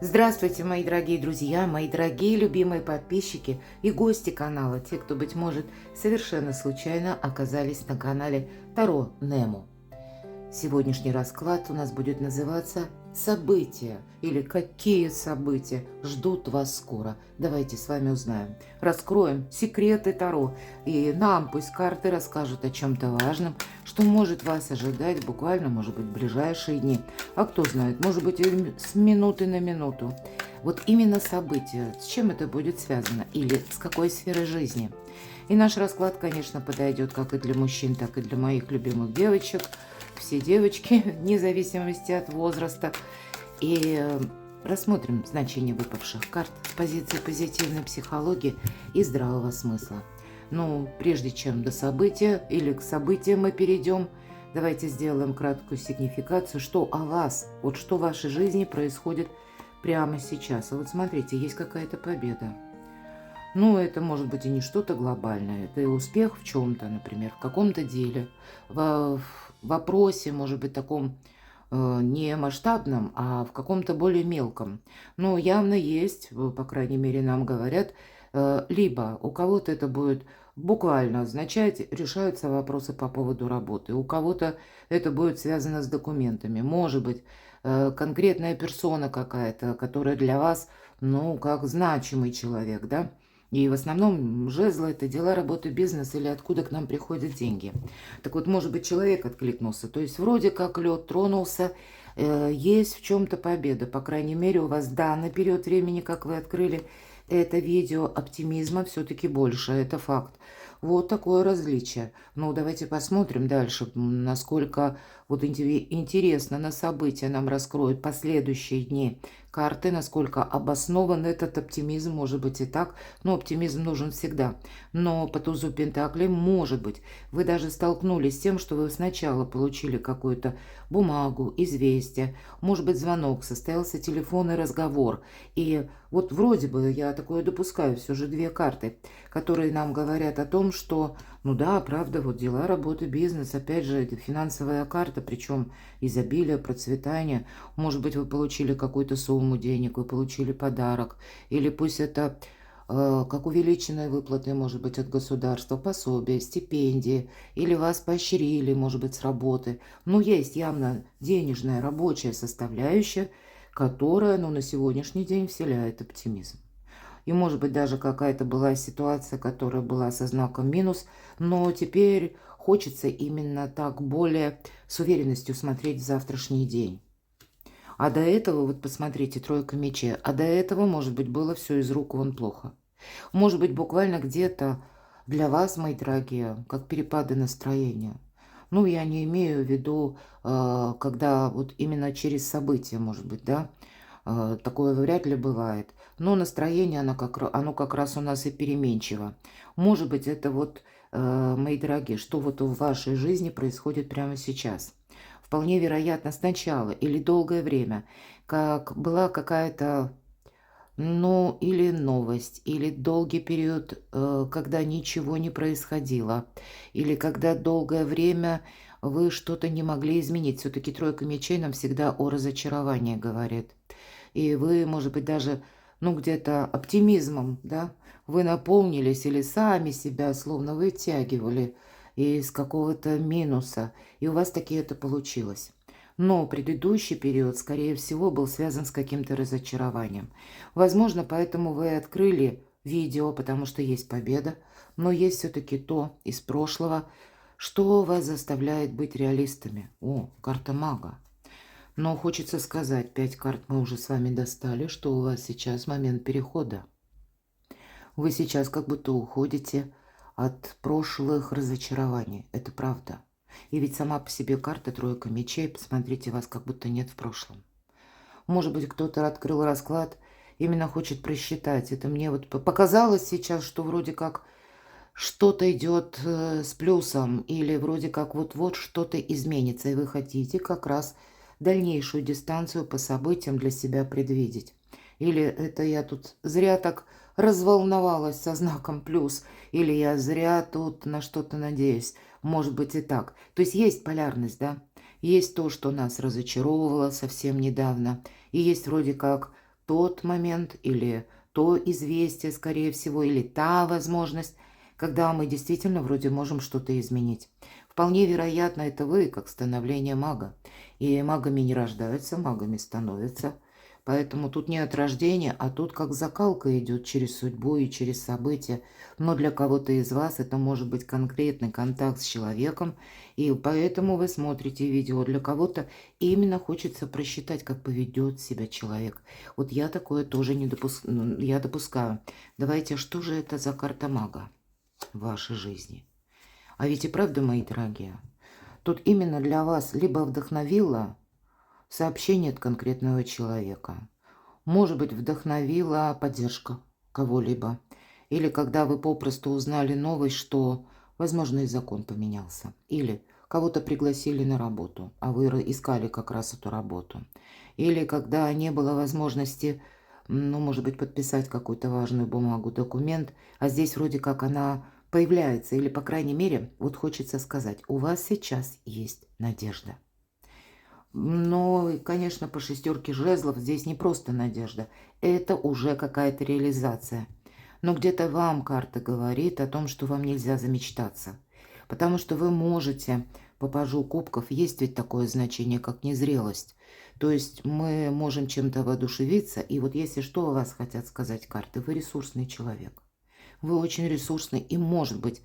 Здравствуйте, мои дорогие друзья, мои дорогие любимые подписчики и гости канала, те, кто, быть может, совершенно случайно оказались на канале Таро Немо. Сегодняшний расклад у нас будет называться «События» или «Какие события ждут вас скоро?». Давайте с вами узнаем. Раскроем секреты Таро, и нам пусть карты расскажут о чем-то важном, что может вас ожидать буквально, может быть, в ближайшие дни. А кто знает, может быть, и с минуты на минуту. Вот именно события, с чем это будет связано или с какой сферой жизни. И наш расклад, конечно, подойдет как и для мужчин, так и для моих любимых девочек. Все девочки, вне зависимости от возраста. И рассмотрим значение выпавших карт с позиции позитивной психологии и здравого смысла. Но прежде чем до события или к событиям мы перейдем, давайте сделаем краткую сигнификацию, что о вас, вот что в вашей жизни происходит прямо сейчас. А вот смотрите, есть какая-то победа. Ну, это может быть и не что-то глобальное, это и успех в чем-то, например, в каком-то деле, в вопросе, может быть, таком не масштабном, а в каком-то более мелком. Но явно есть, по крайней мере, нам говорят, либо у кого-то это будет буквально означать, решаются вопросы по поводу работы, у кого-то это будет связано с документами, может быть, конкретная персона какая-то, которая для вас, ну, как значимый человек, да, и в основном жезлы – это дела, работы, бизнес или откуда к нам приходят деньги. Так вот, может быть, человек откликнулся. То есть вроде как лед тронулся, есть в чем-то победа. По крайней мере, у вас, да, на период времени, как вы открыли это видео, оптимизма все-таки больше. Это факт. Вот такое различие. Ну, давайте посмотрим дальше, насколько вот интересно на события нам раскроют последующие дни карты, насколько обоснован этот оптимизм, может быть и так, но оптимизм нужен всегда. Но по тузу Пентаклей, может быть, вы даже столкнулись с тем, что вы сначала получили какую-то бумагу, известие, может быть звонок, состоялся телефонный разговор, и вот вроде бы я такое допускаю, все же две карты, которые нам говорят о том, что, ну да, правда, вот дела, работа, бизнес, опять же, это финансовая карта, причем изобилие, процветание. Может быть, вы получили какую-то сумму денег, вы получили подарок, или пусть это как увеличенные выплаты, может быть, от государства, пособия, стипендии, или вас поощрили, может быть, с работы. Ну, есть явно денежная рабочая составляющая, которая, ну, на сегодняшний день вселяет оптимизм. И, может быть, даже какая-то была ситуация, которая была со знаком минус, но теперь хочется именно так более с уверенностью смотреть в завтрашний день. А до этого, вот посмотрите, тройка мечей, а до этого, может быть, было все из рук вон плохо. Может быть, буквально где-то для вас, мои дорогие, как перепады настроения. Ну, я не имею в виду, когда вот именно через события, может быть, да, такое вряд ли бывает. Но настроение, оно как раз у нас и переменчиво. Может быть, это вот, мои дорогие, что вот в вашей жизни происходит прямо сейчас. Вполне вероятно, сначала или долгое время, как была какая-то, ну, или новость, или долгий период, когда ничего не происходило, или когда долгое время вы что-то не могли изменить. Все-таки тройка мечей нам всегда о разочаровании говорит. И вы, может быть, даже, ну, где-то оптимизмом, да, вы наполнились или сами себя словно вытягивали из какого-то минуса, и у вас таки это получилось. Но предыдущий период, скорее всего, был связан с каким-то разочарованием. Возможно, поэтому вы открыли видео, потому что есть победа, но есть все-таки то из прошлого, что вас заставляет быть реалистами. О, карта мага. Но хочется сказать, 5 карт мы уже с вами достали, что у вас сейчас момент перехода. Вы сейчас как будто уходите от прошлых разочарований. Это правда. И ведь сама по себе карта тройка мечей, посмотрите, вас как будто нет в прошлом. Может быть, кто-то открыл расклад, именно хочет просчитать. Это мне вот показалось сейчас, что вроде как что-то идет с плюсом, или вроде как вот-вот что-то изменится, и вы хотите как раз дальнейшую дистанцию по событиям для себя предвидеть. Или это я тут зря так разволновалась со знаком плюс, или я зря тут на что-то надеюсь. Может быть и так. То есть есть полярность, да? Есть то, что нас разочаровывало совсем недавно, и есть вроде как тот момент или то известие, скорее всего, или та возможность, когда мы действительно вроде можем что-то изменить. Вполне вероятно, это вы, как становление мага. И магами не рождаются, магами становятся. Поэтому тут не от рождения, а тут как закалка идет через судьбу и через события. Но для кого-то из вас это может быть конкретный контакт с человеком, и поэтому вы смотрите видео. Для кого-то именно хочется просчитать, как поведет себя человек. Вот я такое тоже не я допускаю. Давайте, что же это за карта мага в вашей жизни? А ведь и правда, мои дорогие, тут именно для вас либо вдохновило сообщение от конкретного человека, может быть, вдохновила поддержка кого-либо, или когда вы попросту узнали новость, что, возможно, и закон поменялся, или кого-то пригласили на работу, а вы искали как раз эту работу, или когда не было возможности, ну, может быть, подписать какую-то важную бумагу, документ, а здесь вроде как она появляется, или, по крайней мере, вот хочется сказать, у вас сейчас есть надежда. Но, конечно, по шестерке жезлов здесь не просто надежда, это уже какая-то реализация. Но где-то вам карта говорит о том, что вам нельзя замечтаться, потому что вы можете, по пажу кубков, есть ведь такое значение, как незрелость. То есть мы можем чем-то воодушевиться, и вот если что у вас хотят сказать карты, вы ресурсный человек. Вы очень ресурсный, и, может быть,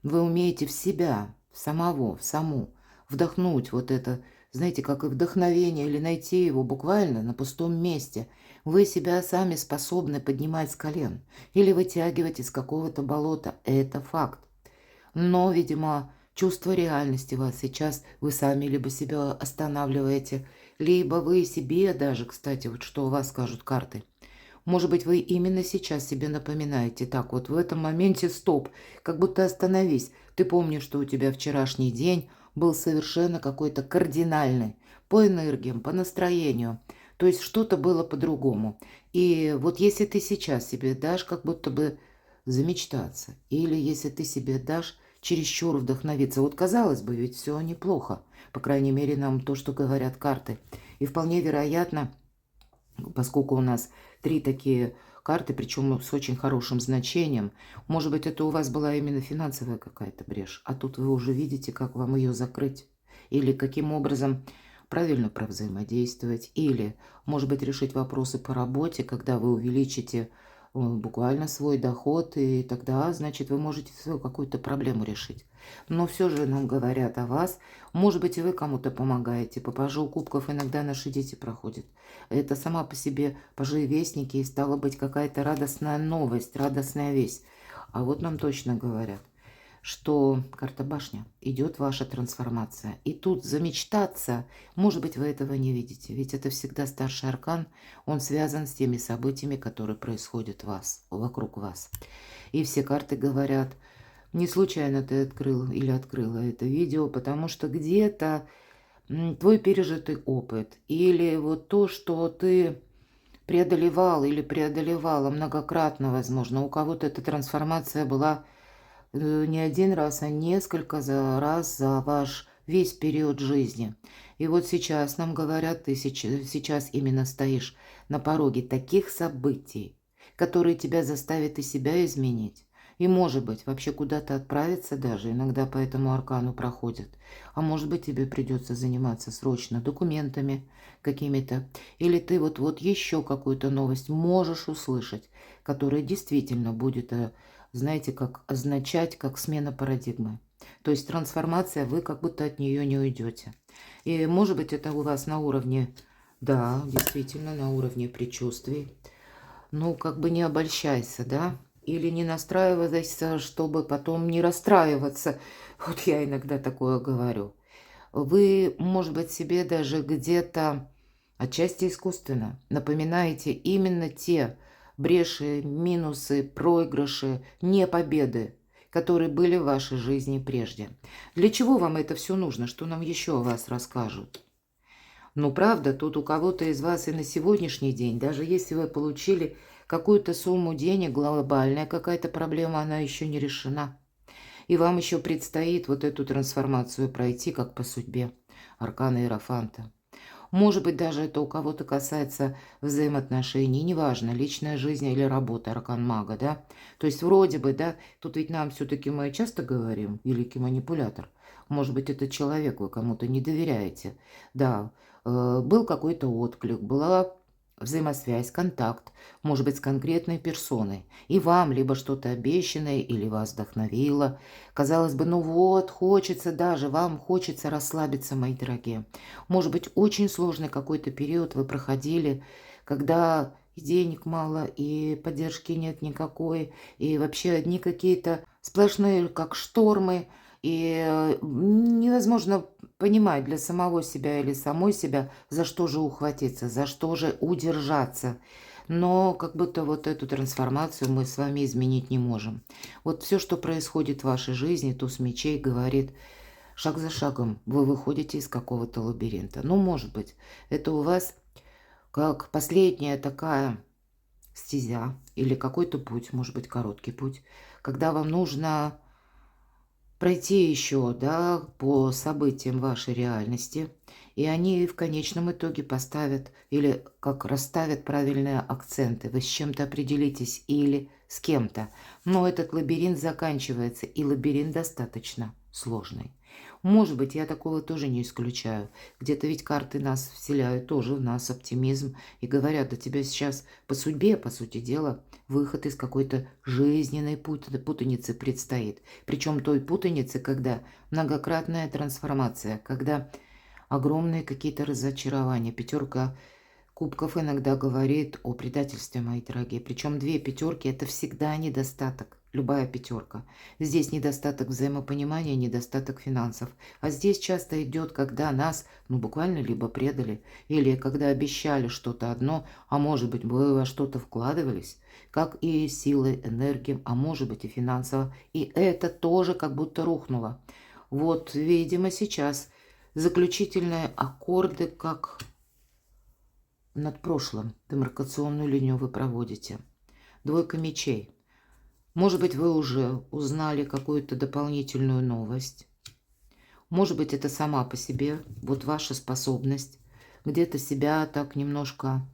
вы умеете в себя, в самого, в саму вдохнуть вот это, знаете, как и вдохновение, или найти его буквально на пустом месте. Вы себя сами способны поднимать с колен или вытягивать из какого-то болота. Это факт. Но, видимо, чувство реальности вас сейчас, вы сами либо себя останавливаете, либо вы себе даже, кстати, вот что у вас скажут карты, может быть, вы именно сейчас себе напоминаете, так вот в этом моменте стоп, как будто остановись. Ты помнишь, что у тебя вчерашний день был совершенно какой-то кардинальный, по энергиям, по настроению. То есть что-то было по-другому. И вот если ты сейчас себе дашь как будто бы замечтаться, или если ты себе дашь чересчур вдохновиться, вот казалось бы, ведь все неплохо, по крайней мере нам то, что говорят карты. И вполне вероятно, поскольку у нас 3 такие карты, причем с очень хорошим значением, может быть, это у вас была именно финансовая какая-то брешь, а тут вы уже видите, как вам ее закрыть, или каким образом правильно провзаимодействовать, или, может быть, решить вопросы по работе, когда вы увеличите буквально свой доход, и тогда, значит, вы можете свою какую-то проблему решить. Но все же нам говорят о вас. Может быть, и вы кому-то помогаете. По пажу кубков иногда наши дети проходят. Это сама по себе пажи вестники, и стала быть какая-то радостная новость, радостная весть. А вот нам точно говорят, что карта башня, идет ваша трансформация. И тут замечтаться, может быть, вы этого не видите. Ведь это всегда старший аркан, он связан с теми событиями, которые происходят вокруг вас. И все карты говорят, не случайно ты открыл или открыла это видео, потому что где-то твой пережитый опыт или вот то, что ты преодолевал или преодолевала многократно, возможно, у кого-то эта трансформация была не один раз, а несколько раз за ваш весь период жизни. И вот сейчас нам говорят, ты сейчас именно стоишь на пороге таких событий, которые тебя заставят и себя изменить. И, может быть, вообще куда-то отправиться даже, иногда по этому аркану проходят. А может быть, тебе придется заниматься срочно документами какими-то. Или ты вот еще какую-то новость можешь услышать, которая действительно будет, знаете, как означать, как смена парадигмы. То есть трансформация, вы как будто от нее не уйдете. И, может быть, это у вас на уровне, да, действительно, на уровне предчувствий. Ну, как бы не обольщайся, да? Или не настраивайся, чтобы потом не расстраиваться. Вот я иногда такое говорю. Вы, может быть, себе даже где-то отчасти искусственно напоминаете именно те бреши, минусы, проигрыши, не победы, которые были в вашей жизни прежде. Для чего вам это все нужно? Что нам еще о вас расскажут? Ну, правда, тут у кого-то из вас и на сегодняшний день, даже если вы получили какую-то сумму денег, глобальная какая-то проблема, она еще не решена. И вам еще предстоит вот эту трансформацию пройти, как по судьбе аркана Иерофанта. Может быть, даже это у кого-то касается взаимоотношений, неважно, личная жизнь или работа аркан-мага, да. То есть вроде бы, да, тут ведь нам все-таки мы часто говорим, великий манипулятор, может быть, это человек, вы кому-то не доверяете. Да, был какой-то отклик, была взаимосвязь, контакт, может быть, с конкретной персоной. И вам либо что-то обещанное или вас вдохновило. Казалось бы, ну вот, хочется даже, вам хочется расслабиться, мои дорогие. Может быть, очень сложный какой-то период вы проходили, когда и денег мало, и поддержки нет никакой, и вообще одни какие-то сплошные, как штормы, и невозможно понимать для самого себя или самой себя, за что же ухватиться, за что же удержаться. Но как будто вот эту трансформацию мы с вами изменить не можем. Вот все, что происходит в вашей жизни, туз мечей говорит, шаг за шагом вы выходите из какого-то лабиринта. Ну, может быть, это у вас как последняя такая стезя или какой-то путь, может быть, короткий путь, когда вам нужно пройти еще, да, по событиям вашей реальности, и они в конечном итоге поставят или как расставят правильные акценты. Вы с чем-то определитесь или с кем-то. Но этот лабиринт заканчивается, и лабиринт достаточно сложный. Может быть, я такого тоже не исключаю. Где-то ведь карты нас вселяют тоже в нас оптимизм и говорят, да тебе сейчас по судьбе, по сути дела, выход из какой-то жизненной путаницы предстоит. Причем той путаницы, когда многократная трансформация, когда огромные какие-то разочарования. Пятерка кубков иногда говорит о предательстве, мои дорогие. Причем две пятерки – это всегда недостаток. Любая пятерка. Здесь недостаток взаимопонимания, недостаток финансов. А здесь часто идет, когда нас, ну, буквально либо предали, или когда обещали что-то одно, а может быть, вы во что-то вкладывались, как и силой, энергией, а может быть и финансово. И это тоже как будто рухнуло. Вот, видимо, сейчас заключительные аккорды, как над прошлым, демаркационную линию вы проводите. Двойка мечей. Может быть, вы уже узнали какую-то дополнительную новость. Может быть, это сама по себе, вот ваша способность где-то себя так немножко,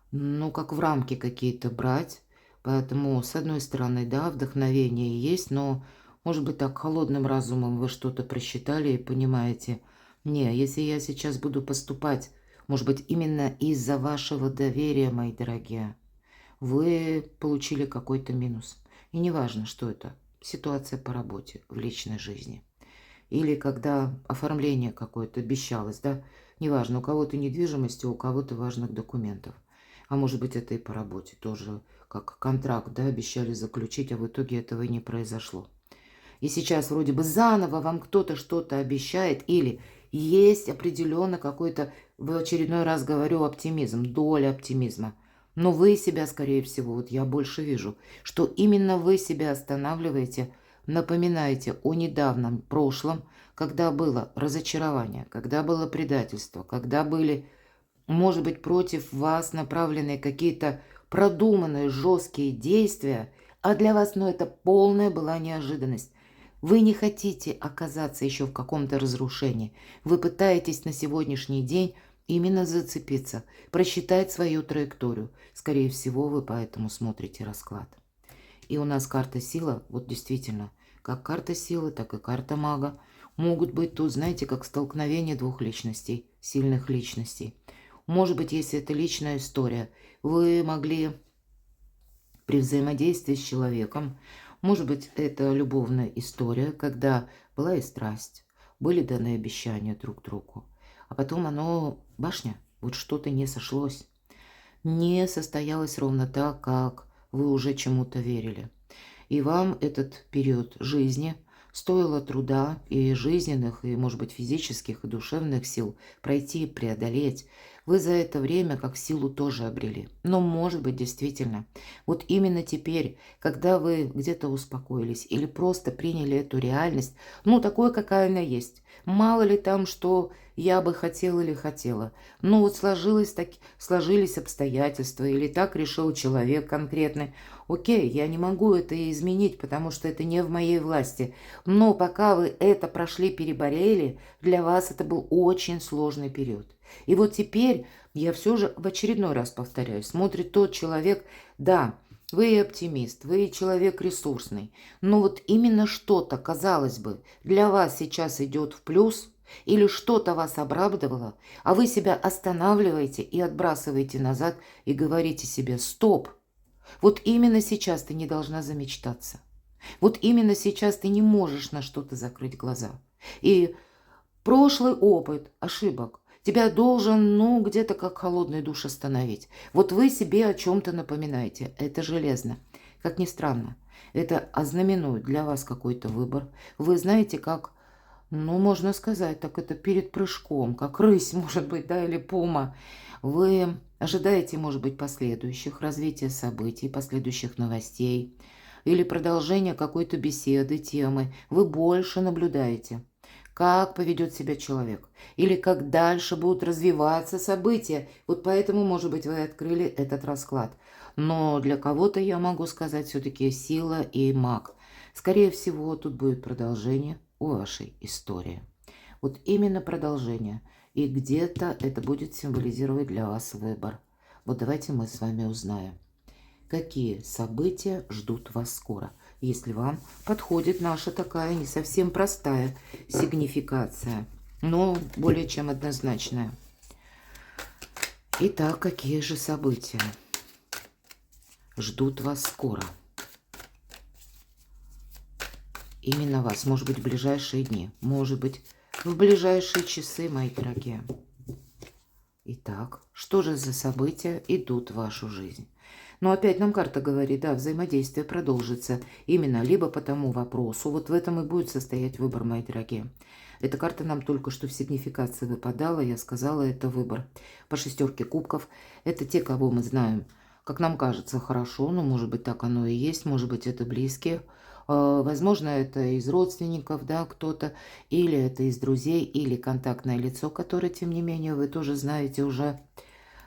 ну, как в рамки какие-то брать. Поэтому, с одной стороны, да, вдохновение есть, но, может быть, так холодным разумом вы что-то просчитали и понимаете, не, если я сейчас буду поступать, может быть, именно из-за вашего доверия, мои дорогие, вы получили какой-то минус. И неважно, что это. Ситуация по работе, в личной жизни. Или когда оформление какое-то обещалось, да. Неважно, у кого-то недвижимости, у кого-то важных документов. А может быть, это и по работе тоже, как контракт, да, обещали заключить, а в итоге этого и не произошло. И сейчас вроде бы заново вам кто-то что-то обещает, или есть определенно какой-то, в очередной раз говорю, оптимизм, доля оптимизма. Но вы себя, скорее всего, вот я больше вижу, что именно вы себя останавливаете, напоминаете о недавнем прошлом, когда было разочарование, когда было предательство, когда были, может быть, против вас направлены какие-то продуманные жесткие действия, а для вас, ну, это полная была неожиданность. Вы не хотите оказаться еще в каком-то разрушении. Вы пытаетесь на сегодняшний день именно зацепиться, просчитать свою траекторию. Скорее всего, вы поэтому смотрите расклад. И у нас карта сила, вот действительно, как карта силы, так и карта мага, могут быть тут, знаете, как столкновение двух личностей, сильных личностей. Может быть, если это личная история, вы могли при взаимодействии с человеком, может быть, это любовная история, когда была и страсть, были даны обещания друг другу, а потом оно, башня, вот что-то не сошлось, не состоялось ровно так, как вы уже чему-то верили. И вам этот период жизни стоило труда и жизненных, и, может быть, физических, и душевных сил пройти, преодолеть. Вы за это время как силу тоже обрели. Но, может быть, действительно, вот именно теперь, когда вы где-то успокоились или просто приняли эту реальность, ну, такой, какая она есть. Мало ли там, что я бы хотела или хотела. Ну, вот сложились обстоятельства, или так решил человек конкретный. Окей, я не могу это изменить, потому что это не в моей власти. Но пока вы это прошли, переболели, для вас это был очень сложный период. И вот теперь я все же в очередной раз повторяю, смотрит тот человек, да, вы оптимист, вы человек ресурсный, но вот именно что-то, казалось бы, для вас сейчас идет в плюс, или что-то вас обрадовало, а вы себя останавливаете и отбрасываете назад и говорите себе «стоп». Вот именно сейчас ты не должна замечтаться. Вот именно сейчас ты не можешь на что-то закрыть глаза. И прошлый опыт ошибок тебя должен, ну, где-то как холодный душ остановить. Вот вы себе о чем-то напоминаете. Это железно. Как ни странно, это ознаменует для вас какой-то выбор. Вы знаете, как, ну, можно сказать, так это перед прыжком, как рысь, может быть, да, или пума. Вы ожидаете, может быть, последующих развития событий, последующих новостей или продолжения какой-то беседы, темы. Вы больше наблюдаете, как поведет себя человек, или как дальше будут развиваться события. Вот поэтому, может быть, вы открыли этот расклад. Но для кого-то, я могу сказать, все-таки сила и маг. Скорее всего, тут будет продолжение у вашей истории. Вот именно продолжение. И где-то это будет символизировать для вас выбор. Вот давайте мы с вами узнаем, какие события ждут вас скоро, если вам подходит наша такая не совсем простая сигнификация, но более чем однозначная. Итак, какие же события ждут вас скоро? Именно вас, может быть, в ближайшие дни, может быть, в ближайшие часы, мои дорогие. Итак, что же за события идут в вашу жизнь? Но опять нам карта говорит, да, взаимодействие продолжится именно либо по тому вопросу, вот в этом и будет состоять выбор, мои дорогие. Эта карта нам только что в сигнификации выпадала, я сказала, это выбор. По шестерке кубков, это те, кого мы знаем, как нам кажется, хорошо, но может быть так оно и есть, может быть это близкие. Возможно, это из родственников, да, кто-то, или это из друзей, или контактное лицо, которое, тем не менее, вы тоже знаете уже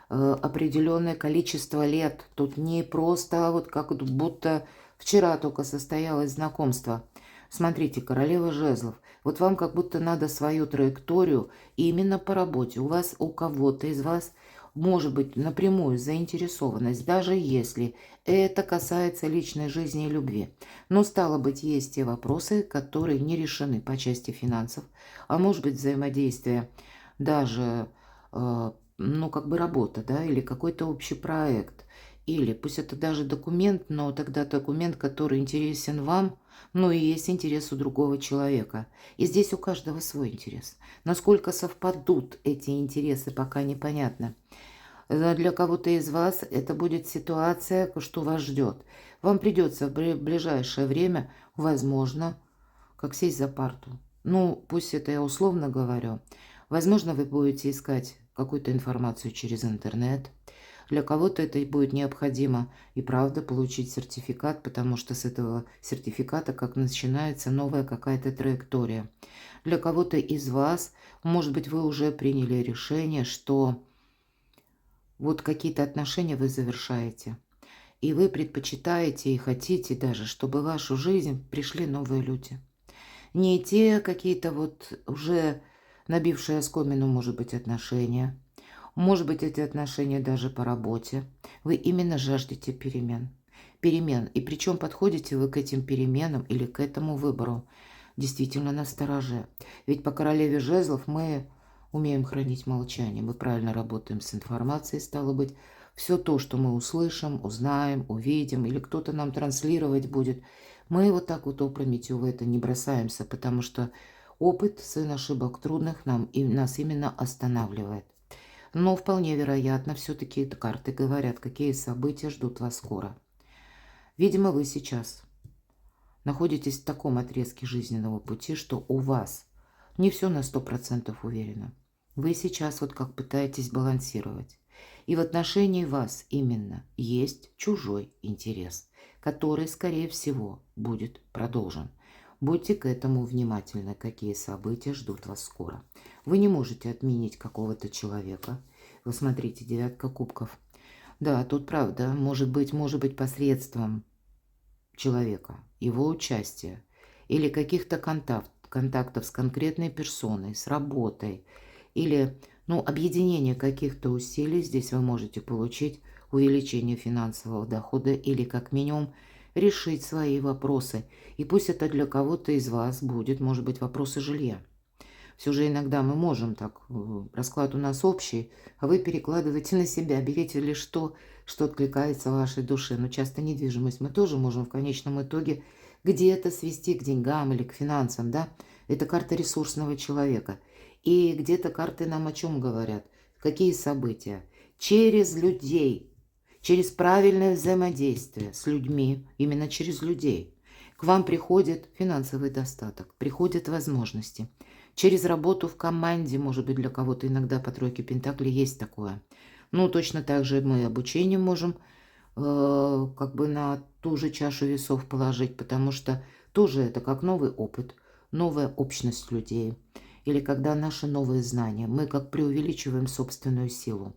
определенное количество лет. Тут не просто вот как будто вчера только состоялось знакомство. Смотрите, королева жезлов. Вот вам как будто надо свою траекторию именно по работе. У вас, у кого-то из вас может быть напрямую заинтересованность, даже если это касается личной жизни и любви. Но стало быть, есть те вопросы, которые не решены по части финансов, а может быть взаимодействие даже ну, как бы работа, да, или какой-то общий проект, или пусть это даже документ, но тогда документ, который интересен вам, ну и есть интерес у другого человека. И здесь у каждого свой интерес. Насколько совпадут эти интересы, пока непонятно. Для кого-то из вас это будет ситуация, что вас ждет. Вам придется в ближайшее время, возможно, как сесть за парту. Ну, пусть это я условно говорю. Возможно, вы будете искать какую-то информацию через интернет. Для кого-то это и будет необходимо и правда получить сертификат, потому что с этого сертификата как начинается новая какая-то траектория. Для кого-то из вас, может быть, вы уже приняли решение, что вот какие-то отношения вы завершаете. И вы предпочитаете и хотите даже, чтобы в вашу жизнь пришли новые люди. Не те какие-то вот уже набившие оскомину, может быть, отношения. Может быть, эти отношения даже по работе. Вы именно жаждете перемен. Перемен. И причем подходите вы к этим переменам или к этому выбору действительно настороже. Ведь по королеве жезлов мы умеем хранить молчание. Мы правильно работаем с информацией, стало быть. Все то, что мы услышим, узнаем, увидим, или кто-то нам транслировать будет, мы вот так вот опрометью в это не бросаемся, потому что опыт, сын ошибок трудных, нас именно останавливает. Но вполне вероятно, все-таки карты говорят, какие события ждут вас скоро. Видимо, вы сейчас находитесь в таком отрезке жизненного пути, что у вас не все на 100% уверено. Вы сейчас вот как пытаетесь балансировать. И в отношении вас именно есть чужой интерес, который, скорее всего, будет продолжен. Будьте к этому внимательны, какие события ждут вас скоро. Вы не можете отменить какого-то человека. Вы смотрите, девятка кубков. Да, тут правда, может быть посредством человека, его участия или каких-то контактов с конкретной персоной, с работой, или, Ну, объединение каких-то усилий здесь вы можете получить, увеличение финансового дохода или как минимум решить свои вопросы. И пусть это для кого-то из вас будет, может быть, вопросы жилья. Все же иногда мы можем так, расклад у нас общий, а вы перекладываете на себя, берете лишь то, что откликается вашей душе. Но часто недвижимость мы тоже можем в конечном итоге где-то свести к деньгам или к финансам, да? Это карта ресурсного человека. И где-то карты нам о чем говорят? Какие события? Через людей, через правильное взаимодействие с людьми, именно через людей. К вам приходит финансовый достаток, приходят возможности. Через работу в команде, может быть, для кого-то иногда по тройке пентаклей есть такое. Ну, точно так же мы обучение можем как бы на ту же чашу весов положить, потому что тоже это как новый опыт, новая общность людей. Или когда наши новые знания, мы как преувеличиваем собственную силу.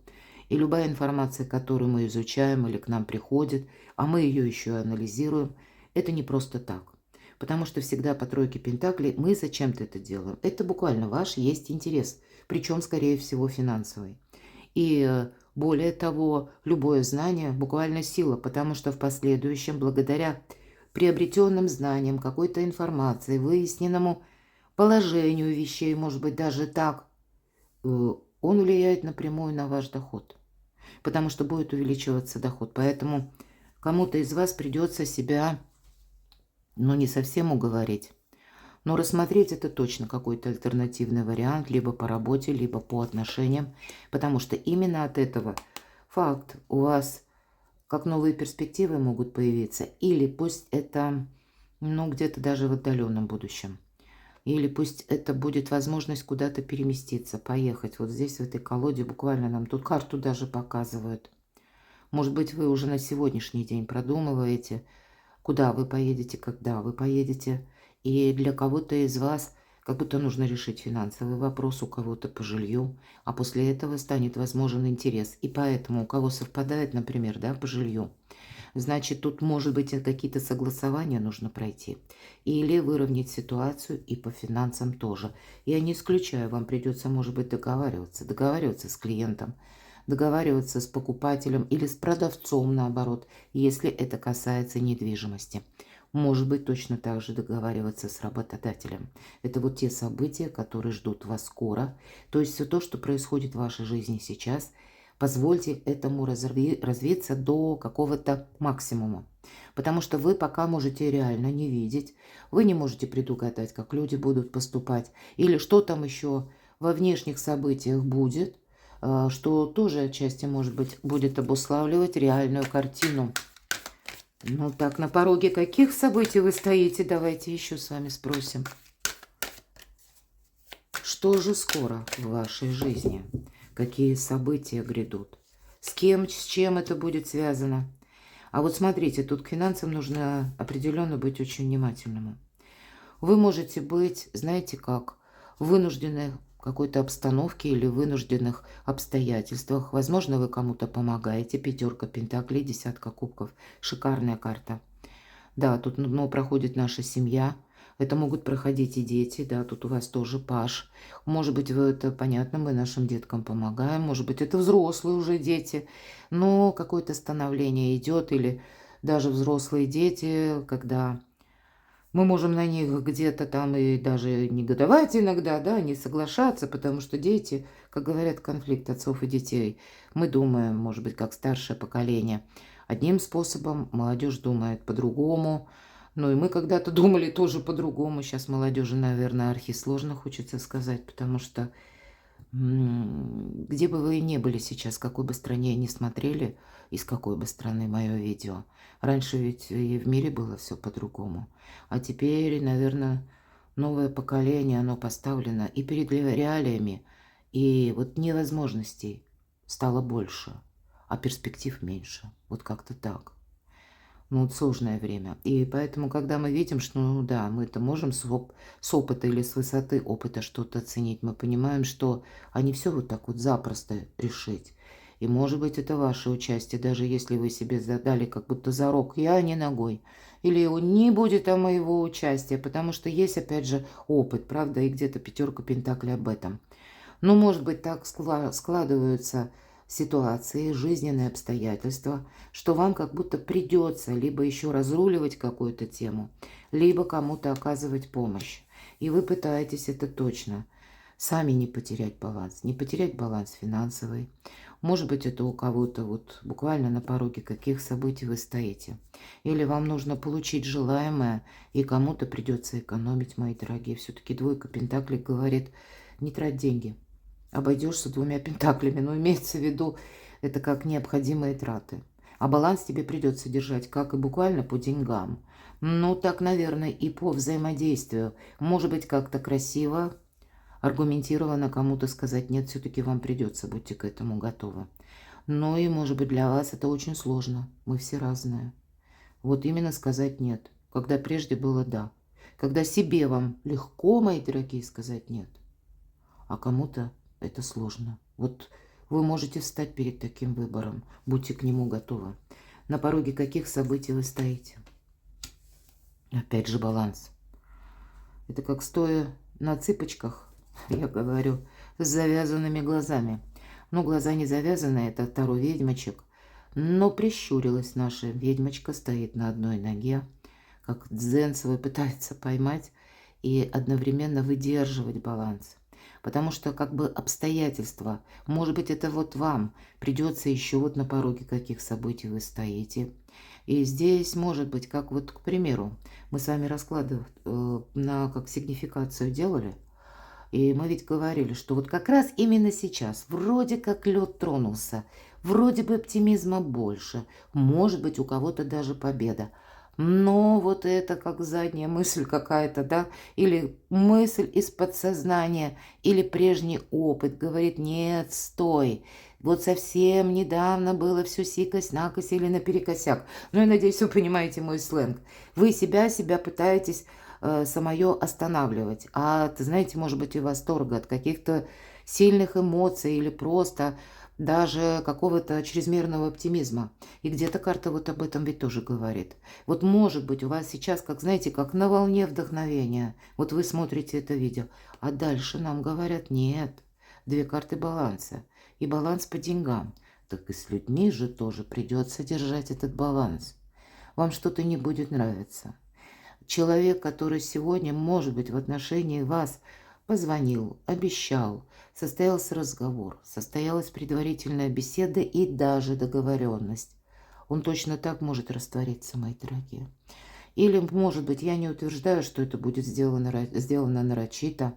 И любая информация, которую мы изучаем или к нам приходит, а мы ее еще и анализируем, это не просто так. Потому что всегда по тройке пентаклей мы зачем-то это делаем. Это буквально ваш есть интерес, причем, скорее всего, финансовый. И более того, любое знание буквально сила, потому что в последующем, благодаря приобретенным знаниям, какой-то информации, выясненному положению вещей, может быть, даже так, он влияет напрямую на ваш доход, потому что будет увеличиваться доход. Поэтому кому-то из вас придется себя, ну, не совсем уговорить, но рассмотреть это точно какой-то альтернативный вариант, либо по работе, либо по отношениям, потому что именно от этого факт у вас как новые перспективы могут появиться, или пусть это, ну, где-то даже в отдаленном будущем. Или пусть это будет возможность куда-то переместиться, поехать. Вот здесь, в этой колоде, буквально нам тут карту даже показывают. Может быть, вы уже на сегодняшний день продумываете, куда вы поедете, когда вы поедете. И для кого-то из вас как будто нужно решить финансовый вопрос, у кого-то по жилью. А после этого станет возможен интерес. И поэтому у кого совпадает, например, да, по жилью, значит, тут, может быть, и какие-то согласования нужно пройти. Или выровнять ситуацию и по финансам тоже. Я не исключаю, вам придется, может быть, договариваться с клиентом, договариваться с покупателем или с продавцом, наоборот, если это касается недвижимости. Может быть, точно так же договариваться с работодателем. Это вот те события, которые ждут вас скоро. То есть все то, что происходит в вашей жизни сейчас, позвольте этому развиться до какого-то максимума. Потому что вы пока можете реально не видеть, вы не можете предугадать, как люди будут поступать, или что там еще во внешних событиях будет, что тоже отчасти, может быть, будет обуславливать реальную картину. Ну так, на пороге каких событий вы стоите? Давайте еще с вами спросим. Что же скоро в вашей жизни? Какие события грядут? С кем, с чем это будет связано? А вот смотрите, тут к финансам нужно определенно быть очень внимательным. Вы можете быть, знаете как, вынуждены в какой-то обстановке или вынужденных обстоятельствах. Возможно, вы кому-то помогаете. Пятерка пентаклей, десятка кубков. Шикарная карта. Да, тут проходит наша семья. Это могут проходить и дети, да, тут у вас тоже паш. Может быть, это понятно, мы нашим деткам помогаем, может быть, это взрослые уже дети, но какое-то становление идет, или даже взрослые дети, когда мы можем на них где-то там и даже негодовать иногда, да, не соглашаться, потому что дети, как говорят, конфликт отцов и детей. Мы думаем, может быть, как старшее поколение, одним способом, молодежь думает по-другому. Ну и мы когда-то думали тоже по-другому. Сейчас молодежи, наверное, архисложно хочется сказать, потому что где бы вы ни были сейчас, в какой бы стране ни смотрели, из какой бы страны мое видео, раньше ведь и в мире было все по-другому. А теперь, наверное, новое поколение, оно поставлено и перед реалиями, и вот невозможностей стало больше, а перспектив меньше. Вот как-то так. Ну, вот сложное время. И поэтому, когда мы видим, что, ну да, мы это можем с опыта или с высоты опыта что-то оценить, мы понимаем, что они все вот так вот запросто решить. И, может быть, это ваше участие, даже если вы себе задали как будто зарок, я не ногой. Или не будет там моего участия, потому что есть, опять же, опыт, правда, и где-то пятерка пентаклей об этом. Но, может быть, так складываются ситуации, жизненные обстоятельства, что вам как будто придется либо еще разруливать какую-то тему, либо кому-то оказывать помощь. И вы пытаетесь это точно. Сами не потерять баланс финансовый. Может быть, это у кого-то вот буквально на пороге каких событий вы стоите. Или вам нужно получить желаемое, и кому-то придется экономить, мои дорогие. Все-таки двойка пентаклей говорит, не трать деньги. Обойдешься двумя пентаклями, но имеется в виду, это как необходимые траты. А баланс тебе придется держать, как и буквально по деньгам. Ну, так, наверное, и по взаимодействию. Может быть, как-то красиво, аргументированно кому-то сказать нет, все-таки вам придется, будьте к этому готовы. Но и, может быть, для вас это очень сложно. Мы все разные. Вот именно сказать нет, когда прежде было да. Когда себе вам легко, мои дорогие, сказать нет, а кому-то это сложно. Вот вы можете встать перед таким выбором. Будьте к нему готовы. На пороге каких событий вы стоите? Опять же баланс. Это как стоя на цыпочках, я говорю, с завязанными глазами. Но глаза не завязаны, это Таро ведьмочек. Но прищурилась наша ведьмочка, стоит на одной ноге, как дзен свой пытается поймать и одновременно выдерживать баланс. Потому что как бы обстоятельства, может быть, это вот вам придется еще вот на пороге каких событий вы стоите. И здесь может быть, как вот, к примеру, мы с вами расклады на как сигнификацию делали, и мы ведь говорили, что вот как раз именно сейчас вроде как лед тронулся, вроде бы оптимизма больше, может быть, у кого-то даже победа. Но вот это как задняя мысль какая-то, да, или мысль из подсознания, или прежний опыт говорит, нет, стой, вот совсем недавно было все сикось-накось или наперекосяк. Ну, я надеюсь, вы понимаете мой сленг. Вы себя пытаетесь самое останавливать. От, знаете, может быть, и восторга, от каких-то сильных эмоций или просто даже какого-то чрезмерного оптимизма. И где-то карта вот об этом ведь тоже говорит. Вот может быть у вас сейчас, как знаете, как на волне вдохновения. Вот вы смотрите это видео, а дальше нам говорят нет. Две карты баланса. И баланс по деньгам. Так и с людьми же тоже придется держать этот баланс. Вам что-то не будет нравиться. Человек, который сегодня, может быть, в отношении вас позвонил, обещал, состоялся разговор, состоялась предварительная беседа и даже договоренность. Он точно так может раствориться, мои дорогие. Или, может быть, я не утверждаю, что это будет сделано нарочито,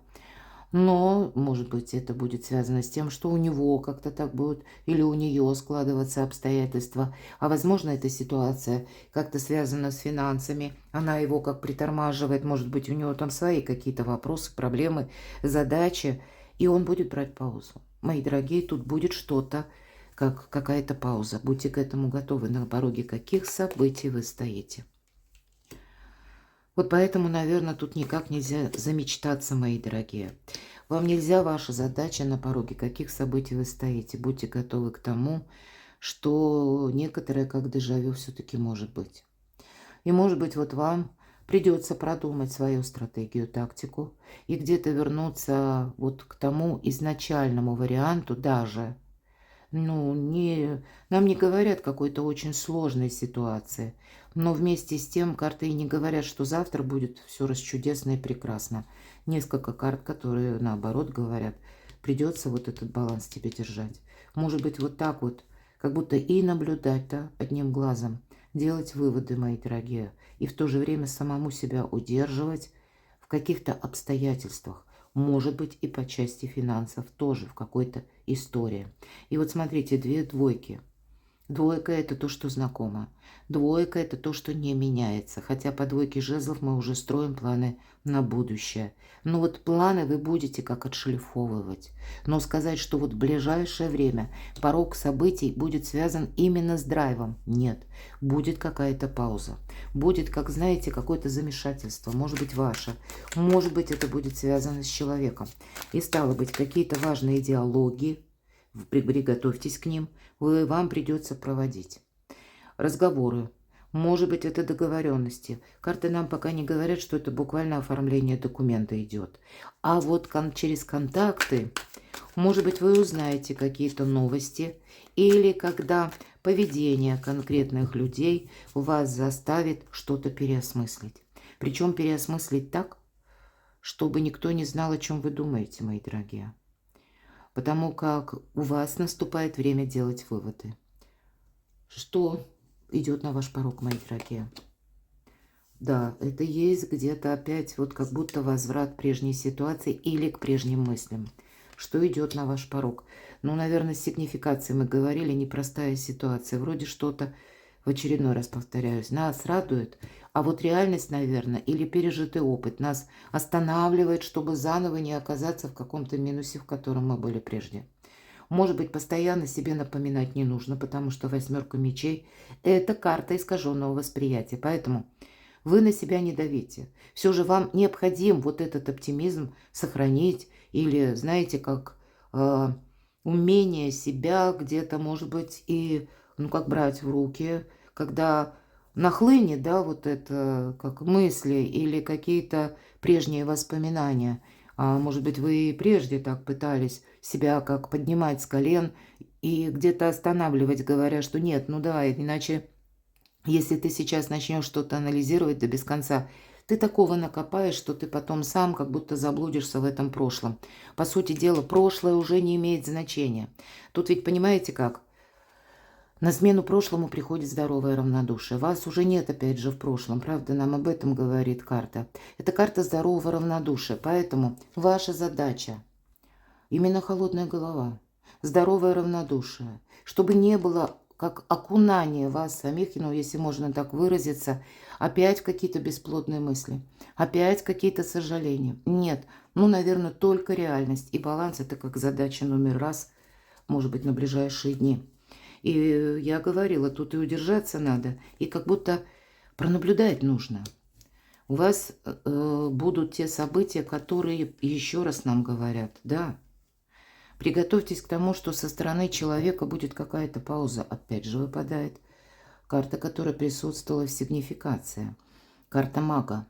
но, может быть, это будет связано с тем, что у него как-то так будет, или у нее складываться обстоятельства. А возможно, эта ситуация как-то связана с финансами. Она его как притормаживает. Может быть, у него там свои какие-то вопросы, проблемы, задачи. И он будет брать паузу. Мои дорогие, тут будет что-то, как какая-то пауза. Будьте к этому готовы. На пороге каких событий вы стоите. Вот поэтому, наверное, тут никак нельзя замечтаться, мои дорогие. Вам нельзя, ваша задача на пороге каких событий вы стоите. Будьте готовы к тому, что некоторое как дежавю все-таки может быть. И может быть вот вам придется продумать свою стратегию, тактику и где-то вернуться вот к тому изначальному варианту даже. Ну, нам не говорят какой-то очень сложной ситуации, но вместе с тем карты и не говорят, что завтра будет все расчудесно и прекрасно. Несколько карт, которые наоборот говорят, придется вот этот баланс тебе держать. Может быть, вот так вот, как будто и наблюдать, да, одним глазом, делать выводы, мои дорогие, и в то же время самому себя удерживать в каких-то обстоятельствах. Может быть, и по части финансов тоже в какой-то истории. И вот смотрите, две двойки. Двойка – это то, что знакомо. Двойка – это то, что не меняется. Хотя по двойке жезлов мы уже строим планы на будущее. Но вот планы вы будете как отшлифовывать. Но сказать, что вот в ближайшее время порог событий будет связан именно с драйвом – нет. Будет какая-то пауза. Будет, как знаете, какое-то замешательство. Может быть, ваше. Может быть, это будет связано с человеком. И стало быть, какие-то важные диалоги, приготовьтесь к ним, вам придется проводить разговоры. Может быть, это договоренности. Карты нам пока не говорят, что это буквально оформление документа идет. А вот через контакты, может быть, вы узнаете какие-то новости, или когда поведение конкретных людей вас заставит что-то переосмыслить. Причем переосмыслить так, чтобы никто не знал, о чем вы думаете, мои дорогие. Потому как у вас наступает время делать выводы. Что идет на ваш порог, мои дорогие? Да, это есть где-то опять вот как будто возврат к прежней ситуации или к прежним мыслям. Что идет на ваш порог? Ну, наверное, с сигнификацией мы говорили, непростая ситуация. Вроде что-то, в очередной раз повторяюсь, нас радует, а вот реальность, наверное, или пережитый опыт нас останавливает, чтобы заново не оказаться в каком-то минусе, в котором мы были прежде. Может быть, постоянно себе напоминать не нужно, потому что 8 мечей– это карта искаженного восприятия. Поэтому вы на себя не давите. Все же вам необходим вот этот оптимизм сохранить или, знаете, как умение себя где-то, может быть, и, ну, как брать в руки, когда нахлынет, да, вот это, как мысли или какие-то прежние воспоминания. Может быть, вы и прежде так пытались себя как поднимать с колен и где-то останавливать, говоря, что нет, ну давай, иначе, если ты сейчас начнешь что-то анализировать до без конца, ты такого накопаешь, что ты потом сам как будто заблудишься в этом прошлом. По сути дела, прошлое уже не имеет значения. Тут ведь понимаете как? На смену прошлому приходит здоровое равнодушие. Вас уже нет опять же в прошлом, правда? Нам об этом говорит карта. Это карта здорового равнодушия, поэтому ваша задача именно холодная голова, здоровое равнодушие, чтобы не было как окунание вас самих, ну, если можно так выразиться, опять какие-то бесплодные мысли, опять какие-то сожаления. Нет, ну, наверное, только реальность и баланс – это как задача номер раз, может быть, на ближайшие дни. И я говорила, тут и удержаться надо, и как будто пронаблюдать нужно. У вас будут те события, которые еще раз нам говорят, да. Приготовьтесь к тому, что со стороны человека будет какая-то пауза. Опять же выпадает карта, которая присутствовала в сигнификации. Карта мага.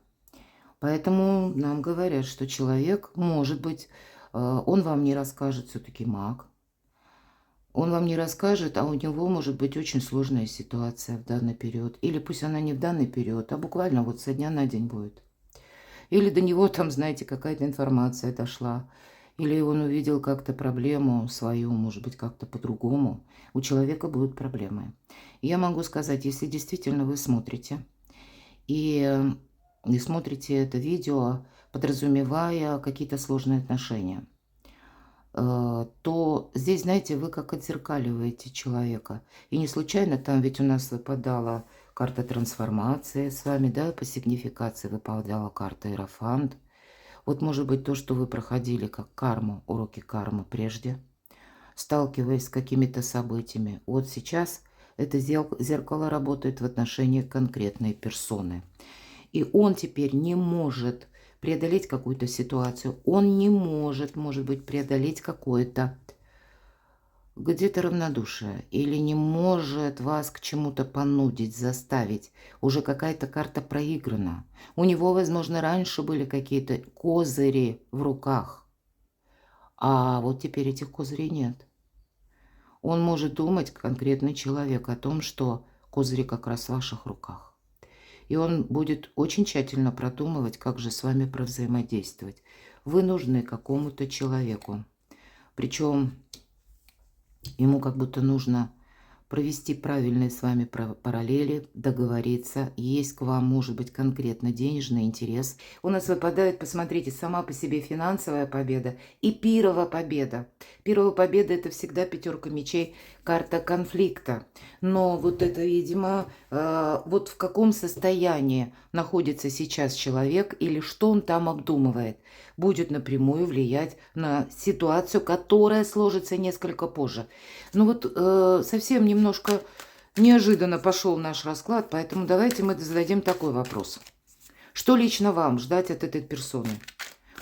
Поэтому нам говорят, что человек, может быть, он вам не расскажет, все-таки маг. Он вам не расскажет, а у него может быть очень сложная ситуация в данный период. Или пусть она не в данный период, а буквально вот со дня на день будет. Или до него там, знаете, какая-то информация дошла. Или он увидел как-то проблему свою, может быть, как-то по-другому. У человека будут проблемы. И я могу сказать, если действительно вы смотрите, и смотрите это видео, подразумевая какие-то сложные отношения, то здесь, знаете, вы как отзеркаливаете человека. И не случайно там ведь у нас выпадала карта трансформации с вами, да, по сигнификации выпадала карта Иерофант. Вот, может быть, то, что вы проходили как карму, уроки кармы прежде, сталкиваясь с какими-то событиями. Вот сейчас это зеркало работает в отношении конкретной персоны. И он теперь не может преодолеть какую-то ситуацию. Он не может быть, преодолеть какое-то где-то равнодушие. Или не может вас к чему-то понудить, заставить. Уже какая-то карта проиграна. У него, возможно, раньше были какие-то козыри в руках. А вот теперь этих козырей нет. Он может думать, конкретный человек, о том, что козыри как раз в ваших руках. И он будет очень тщательно продумывать, как же с вами провзаимодействовать. Вы нужны какому-то человеку. Причем ему как будто нужно провести правильные с вами параллели, договориться. Есть к вам, может быть, конкретно денежный интерес. У нас выпадает, посмотрите, сама по себе финансовая победа и пирова победа. Пирова победа – это всегда 5 мечей, карта конфликта. Но вот это, видимо, вот в каком состоянии находится сейчас человек или что он там обдумывает, будет напрямую влиять на ситуацию, которая сложится несколько позже. Ну вот совсем немножко неожиданно пошел наш расклад, поэтому давайте мы зададим такой вопрос. Что лично вам ждать от этой персоны?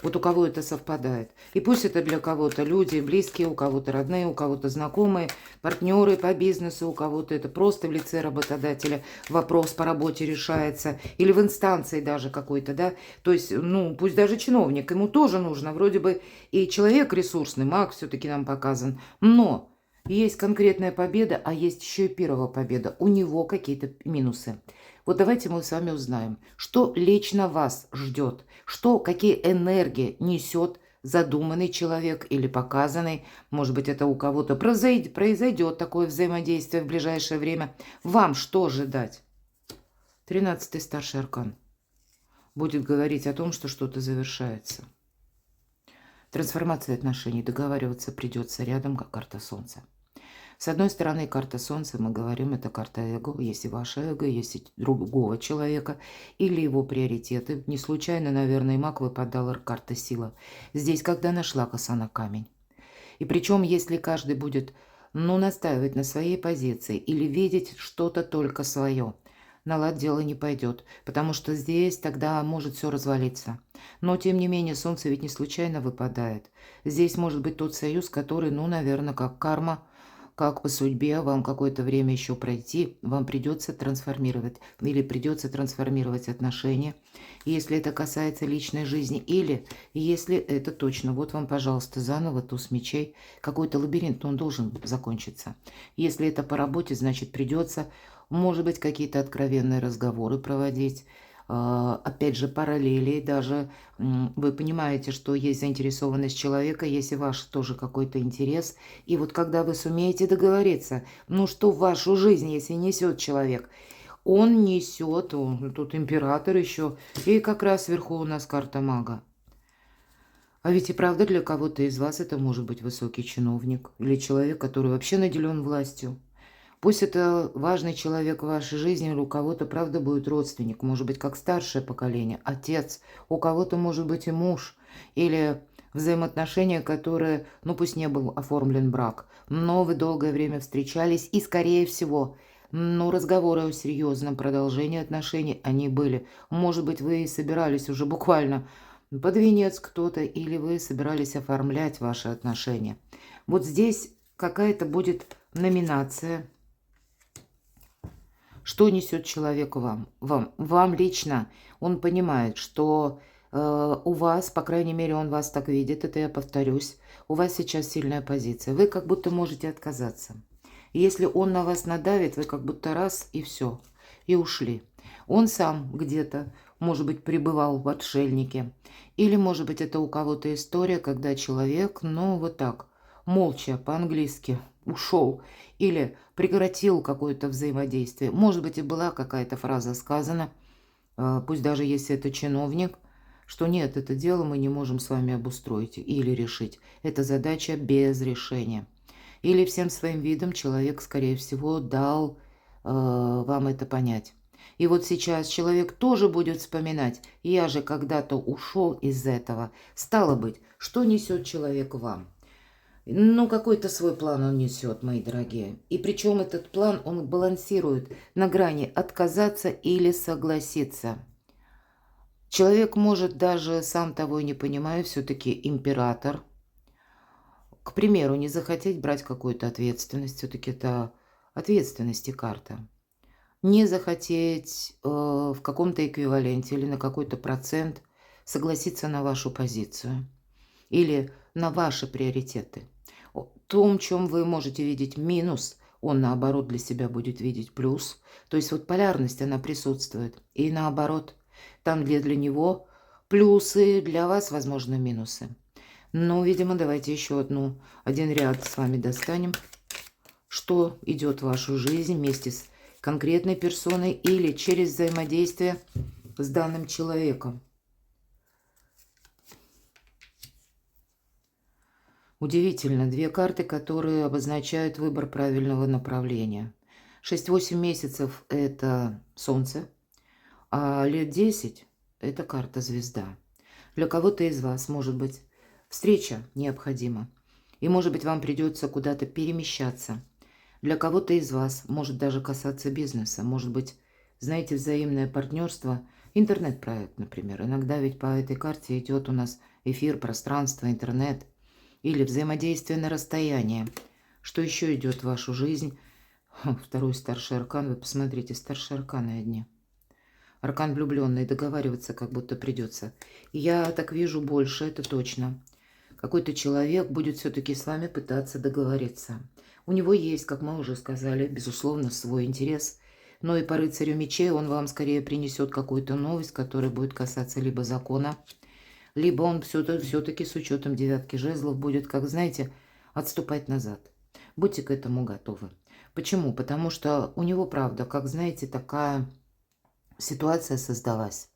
Вот у кого это совпадает. И пусть это для кого-то люди близкие, у кого-то родные, у кого-то знакомые, партнеры по бизнесу, у кого-то это просто в лице работодателя вопрос по работе решается. Или в инстанции даже какой-то, да. То есть, ну, пусть даже чиновник, ему тоже нужно. Вроде бы и человек ресурсный, маг все-таки нам показан. Но есть конкретная победа, а есть еще и первая победа. У него какие-то минусы. Вот давайте мы с вами узнаем, что лично вас ждет, что, какие энергии несет задуманный человек или показанный. Может быть, это у кого-то произойдет такое взаимодействие в ближайшее время. Вам что ожидать? 13-й старший аркан будет говорить о том, что что-то завершается. Трансформация отношений, договариваться придется рядом, как карта Солнца. С одной стороны, карта Солнца, мы говорим, это карта эго. Есть и ваше эго, есть и другого человека, или его приоритеты. Не случайно, наверное, и маг выпадал карта сила. Здесь, когда нашла коса на камень. И причем, если каждый будет, ну, настаивать на своей позиции или видеть что-то только свое, на лад дело не пойдет, потому что здесь тогда может все развалиться. Но, тем не менее, Солнце ведь не случайно выпадает. Здесь может быть тот союз, который, ну, наверное, как карма, как по судьбе вам какое-то время еще пройти, вам придется трансформировать или придется трансформировать отношения, если это касается личной жизни, или если это точно, вот вам, пожалуйста, заново туз мечей, какой-то лабиринт, но он должен закончиться. Если это по работе, значит придется, может быть, какие-то откровенные разговоры проводить, опять же, параллели, даже вы понимаете, что есть заинтересованность человека, есть и ваш тоже какой-то интерес. И вот когда вы сумеете договориться, ну что в вашу жизнь, если несет человек, он несет, тут император еще, и как раз вверху у нас карта мага. А ведь и правда для кого-то из вас это может быть высокий чиновник или человек, который вообще наделен властью. Пусть это важный человек в вашей жизни, или у кого-то, правда, будет родственник, может быть, как старшее поколение, отец, у кого-то, может быть, и муж, или взаимоотношения, которые, ну, пусть не был оформлен брак, но вы долгое время встречались, и, скорее всего, ну, разговоры о серьезном продолжении отношений, они были. Может быть, вы собирались уже буквально под венец кто-то, или вы собирались оформлять ваши отношения. Вот здесь какая-то будет номинация. Что несет человек вам лично? Он понимает, что у вас, по крайней мере, он вас так видит, это я повторюсь, у вас сейчас сильная позиция. Вы как будто можете отказаться. И если он на вас надавит, вы как будто раз и все, и ушли. Он сам где-то, может быть, пребывал в отшельнике. Или, может быть, это у кого-то история, когда человек, ну, вот так, молча, по-английски, ушел или прекратил какое-то взаимодействие. Может быть, и была какая-то фраза сказана, пусть даже если это чиновник, что нет, это дело мы не можем с вами обустроить или решить. Это задача без решения. Или всем своим видом человек, скорее всего, дал вам это понять. И вот сейчас человек тоже будет вспоминать, я же когда-то ушел из этого. Стало быть, что несет человек вам? Ну, какой-то свой план он несет, мои дорогие. И причем этот план, он балансирует на грани отказаться или согласиться. Человек может даже, сам того не понимая, все-таки император. К примеру, не захотеть брать какую-то ответственность, все-таки это ответственности карта. Не захотеть в каком-то эквиваленте или на какой-то процент согласиться на вашу позицию или на ваши приоритеты. В том, чем вы можете видеть минус, он, наоборот, для себя будет видеть плюс. То есть вот полярность, она присутствует. И наоборот, там, где для него плюсы, для вас, возможно, минусы. Но, видимо, давайте еще один ряд с вами достанем. Что идет в вашу жизнь вместе с конкретной персоной или через взаимодействие с данным человеком. Удивительно, две карты, которые обозначают выбор правильного направления. 6-8 месяцев – это Солнце, а лет 10 – это карта Звезда. Для кого-то из вас, может быть, встреча необходима, и, может быть, вам придется куда-то перемещаться. Для кого-то из вас может даже касаться бизнеса, может быть, знаете, взаимное партнерство, интернет-проект, например. Иногда ведь по этой карте идет у нас эфир, пространство, интернет или взаимодействие на расстоянии. Что еще идет в вашу жизнь? Второй старший аркан. Вы посмотрите, старшие арканы одни. Аркан влюбленный, договариваться как будто придется. Я так вижу больше, это точно. Какой-то человек будет все-таки с вами пытаться договориться. У него есть, как мы уже сказали, безусловно, свой интерес. Но и по рыцарю мечей он вам скорее принесет какую-то новость, которая будет касаться либо закона, либо он все-таки с учетом девятки жезлов будет, как знаете, отступать назад. Будьте к этому готовы. Почему? Потому что у него, правда, как знаете, такая ситуация создалась,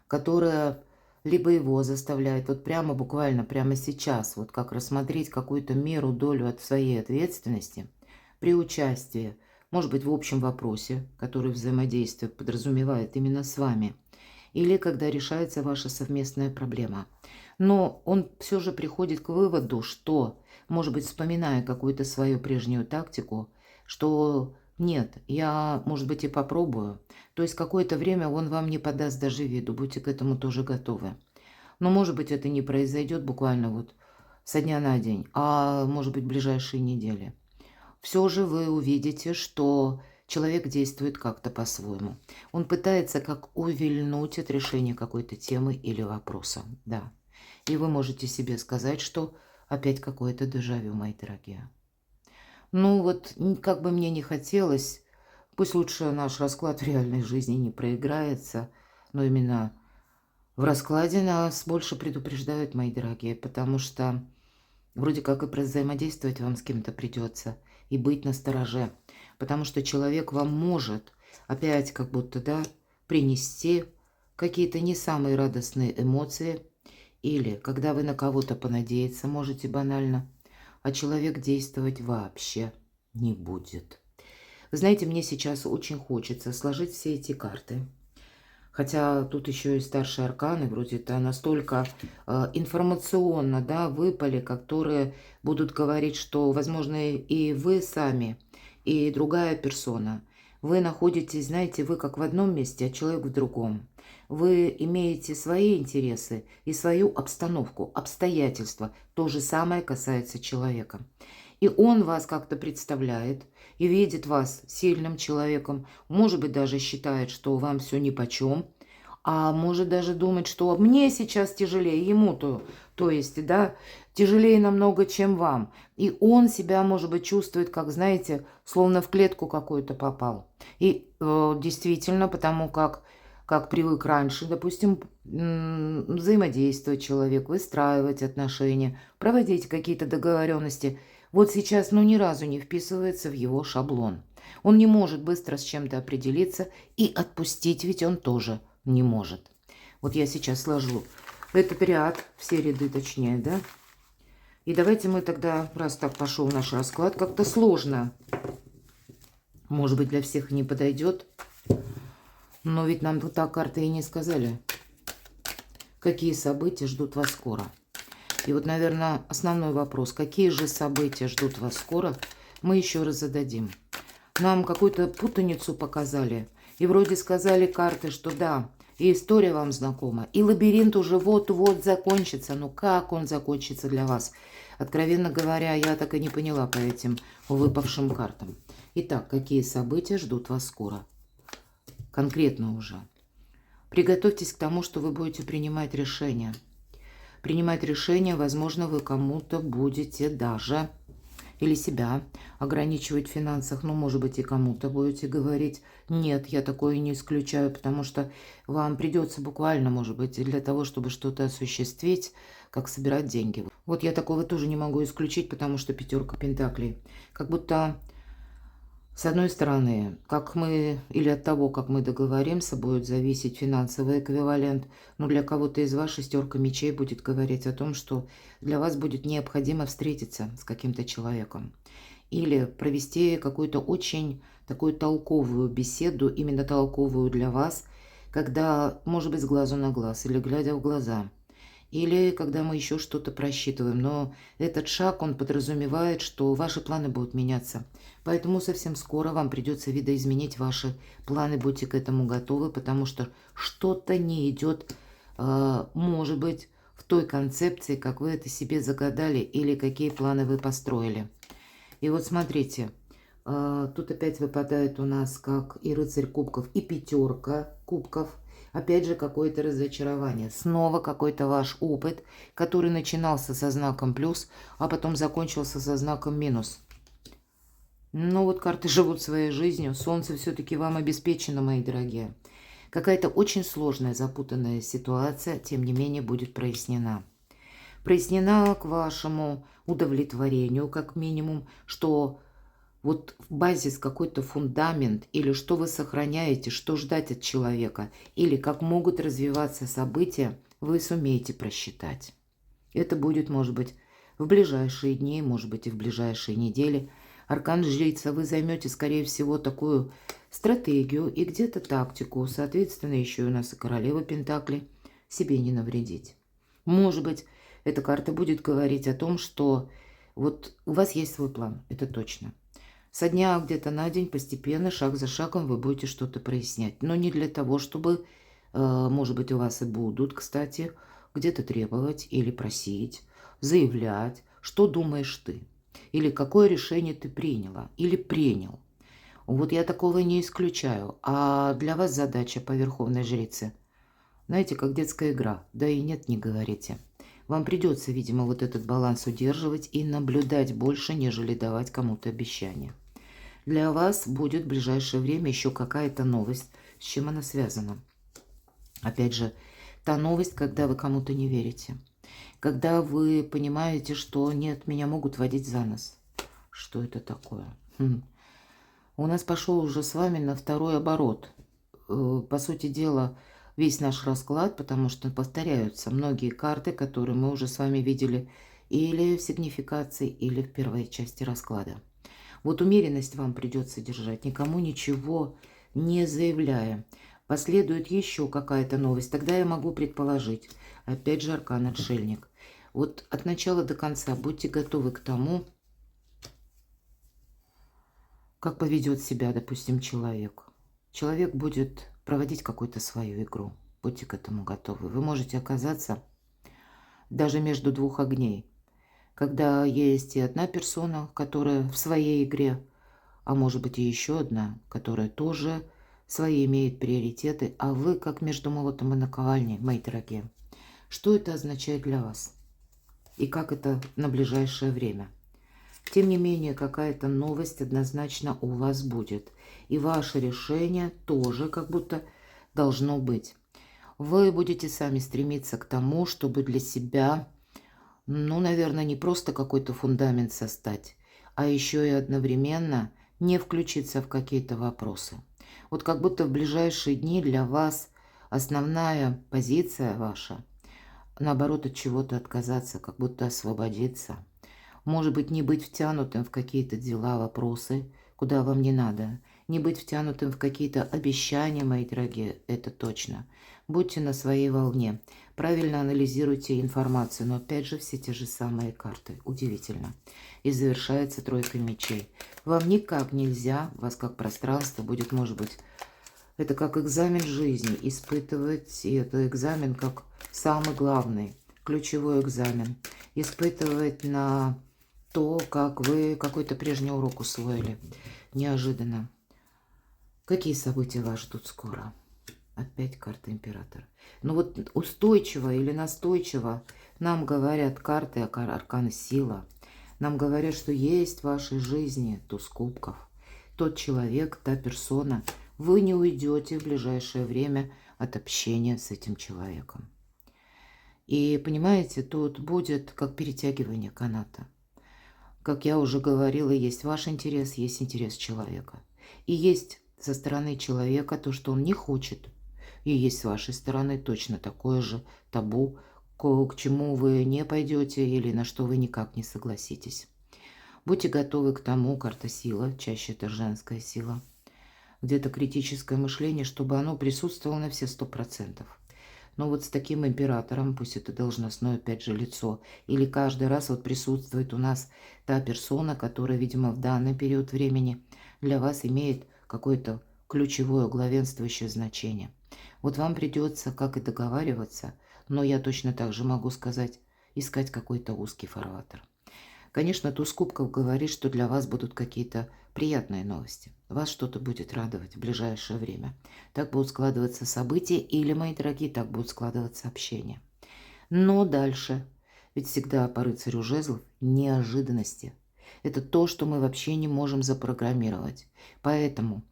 которая либо его заставляет вот прямо, буквально прямо сейчас, вот как рассмотреть какую-то меру, долю от своей ответственности при участии, может быть, в общем вопросе, который взаимодействие подразумевает именно с вами, или когда решается ваша совместная проблема. Но он все же приходит к выводу, что, может быть, вспоминая какую-то свою прежнюю тактику, что нет, я, может быть, и попробую. То есть какое-то время он вам не подаст даже виду, будьте к этому тоже готовы. Но, может быть, это не произойдет буквально вот со дня на день, а может быть, в ближайшие недели. Все же вы увидите, что человек действует как-то по-своему. Он пытается как увильнуть от решения какой-то темы или вопроса. Да. И вы можете себе сказать, что опять какое-то дежавю, мои дорогие. Ну вот, как бы мне не хотелось, пусть лучше наш расклад в реальной жизни не проиграется, но именно в раскладе нас больше предупреждают, мои дорогие, потому что вроде как и взаимодействовать вам с кем-то придется, и быть настороже, потому что человек вам может опять как будто, да, принести какие-то не самые радостные эмоции, или когда вы на кого-то понадеяться можете банально, а человек действовать вообще не будет. Вы знаете, мне сейчас очень хочется сложить все эти карты. Хотя тут еще и старшие арканы, вроде это настолько информационно, да, выпали, которые будут говорить, что, возможно, и вы сами, и другая персона. Вы находитесь, знаете, вы как в одном месте, а человек в другом. Вы имеете свои интересы и свою обстановку, обстоятельства. То же самое касается человека. И он вас как-то представляет и видит вас сильным человеком. Может быть, даже считает, что вам все нипочем. А может даже думать, что мне сейчас тяжелее, ему-то, то есть, да, тяжелее намного, чем вам. И он себя, может быть, чувствует, как, знаете, словно в клетку какую-то попал. И действительно, потому как привык раньше, допустим, взаимодействовать человек, выстраивать отношения, проводить какие-то договоренности, вот сейчас, ну, ни разу не вписывается в его шаблон. Он не может быстро с чем-то определиться и отпустить, ведь он тоже не может. Вот я сейчас сложу этот ряд, все ряды точнее, да? И давайте мы тогда, раз так пошел наш расклад, как-то сложно. Может быть, для всех не подойдет. Но ведь нам тут так карты и не сказали, какие события ждут вас скоро. И вот, наверное, основной вопрос, какие же события ждут вас скоро, мы еще раз зададим. Нам какую-то путаницу показали. И вроде сказали карты, что да, и история вам знакома, и лабиринт уже вот-вот закончится. Но как он закончится для вас? Откровенно говоря, я так и не поняла по этим выпавшим картам. Итак, какие события ждут вас скоро? Конкретно уже. Приготовьтесь к тому, что вы будете принимать решения. Принимать решения, возможно, вы кому-то будете даже или себя ограничивать в финансах. Ну, может быть, и кому-то будете говорить: нет, я такое не исключаю, потому что вам придется буквально, может быть, для того, чтобы что-то осуществить, как собирать деньги. Вот я такого тоже не могу исключить, потому что пятерка пентаклей. Как будто, с одной стороны, как мы, или от того, как мы договоримся, будет зависеть финансовый эквивалент. Но для кого-то из вас шестерка мечей будет говорить о том, что для вас будет необходимо встретиться с каким-то человеком. Или провести какую-то очень такую толковую беседу, именно толковую для вас, когда, может быть, с глазу на глаз или глядя в глаза. Или когда мы еще что-то просчитываем. Но этот шаг, он подразумевает, что ваши планы будут меняться. Поэтому совсем скоро вам придется видоизменить ваши планы. Будьте к этому готовы, потому что что-то не идет, может быть, в той концепции, как вы это себе загадали или какие планы вы построили. И вот смотрите, тут опять выпадает у нас как и рыцарь кубков, и пятерка кубков. Опять же какое-то разочарование. Снова какой-то ваш опыт, который начинался со знаком плюс, а потом закончился со знаком минус. Ну вот карты живут своей жизнью. Солнце все-таки вам обеспечено, мои дорогие. Какая-то очень сложная, запутанная ситуация, тем не менее, будет прояснена. Прояснена к вашему удовлетворению, как минимум, что вот базис, какой-то фундамент, или что вы сохраняете, что ждать от человека, или как могут развиваться события, вы сумеете просчитать. Это будет, может быть, в ближайшие дни, может быть, и в ближайшие недели. Аркан жрица, вы займете, скорее всего, такую стратегию и где-то тактику. Соответственно, еще у нас и королева Пентаклей. Себе не навредить. Может быть, эта карта будет говорить о том, что вот у вас есть свой план, это точно. Со дня где-то на день постепенно, шаг за шагом вы будете что-то прояснять. Но не для того, чтобы, может быть, у вас и будут, кстати, где-то требовать или просить, заявлять, что думаешь ты. Или какое решение ты приняла или принял. Вот я такого не исключаю. А для вас задача по Верховной Жрице, знаете, как детская игра. Да и нет, не говорите. Вам придется, видимо, вот этот баланс удерживать и наблюдать больше, нежели давать кому-то обещания. Для вас будет в ближайшее время еще какая-то новость. С чем она связана? Опять же, та новость, когда вы кому-то не верите. Когда вы понимаете, что нет, меня могут водить за нос. Что это такое? У нас пошел уже с вами на второй оборот. По сути дела, весь наш расклад, потому что повторяются многие карты, которые мы уже с вами видели или в сигнификации, или в первой части расклада. Вот умеренность вам придется держать, никому ничего не заявляя. Последует еще какая-то новость, тогда я могу предположить. Опять же, аркан Отшельник. Вот от начала до конца будьте готовы к тому, как поведет себя, допустим, человек. Человек будет проводить какую-то свою игру. Будьте к этому готовы. Вы можете оказаться даже между двух огней. Когда есть и одна персона, которая в своей игре, а может быть и еще одна, которая тоже свои имеет приоритеты, а вы как между молотом и наковальней, мои дорогие. Что это означает для вас? И как это на ближайшее время? Тем не менее, какая-то новость однозначно у вас будет. И ваше решение тоже как будто должно быть. Вы будете сами стремиться к тому, чтобы для себя, ну, наверное, не просто какой-то фундамент создать, а еще и одновременно не включиться в какие-то вопросы. Вот как будто в ближайшие дни для вас основная позиция ваша, наоборот, от чего-то отказаться, как будто освободиться. Может быть, не быть втянутым в какие-то дела, вопросы, куда вам не надо. Не быть втянутым в какие-то обещания, мои дорогие, это точно. Будьте на своей волне. Правильно анализируйте информацию, но опять же все те же самые карты. Удивительно. И завершается тройка мечей. Вам никак нельзя, вас как пространство будет, может быть, это как экзамен жизни, испытывать, и это экзамен как самый главный, ключевой экзамен. Испытывать на то, как вы какой-то прежний урок усвоили. Неожиданно. Какие события вас ждут скоро? Опять карта императора. Ну вот устойчиво или настойчиво нам говорят карты, арканы сила. Нам говорят, что есть в вашей жизни туз кубков. Тот человек, та персона. Вы не уйдете в ближайшее время от общения с этим человеком. И понимаете, тут будет как перетягивание каната. Как я уже говорила, есть ваш интерес, есть интерес человека. И есть со стороны человека то, что он не хочет. И есть с вашей стороны точно такое же табу, к чему вы не пойдете или на что вы никак не согласитесь. Будьте готовы к тому, карта сила, чаще это женская сила, где-то критическое мышление, чтобы оно присутствовало на все 100%. Но вот с таким императором, пусть это должностное, опять же, лицо, или каждый раз вот присутствует у нас та персона, которая, видимо, в данный период времени для вас имеет какое-то ключевое главенствующее значение. Вот вам придется, как и договариваться, но я точно так же могу сказать, искать какой-то узкий фарватер. Конечно, туз кубков говорит, что для вас будут какие-то приятные новости. Вас что-то будет радовать в ближайшее время. Так будут складываться события или, мои дорогие, так будут складываться общения. Но дальше, ведь всегда по рыцарю жезлов неожиданности. Это то, что мы вообще не можем запрограммировать. Поэтому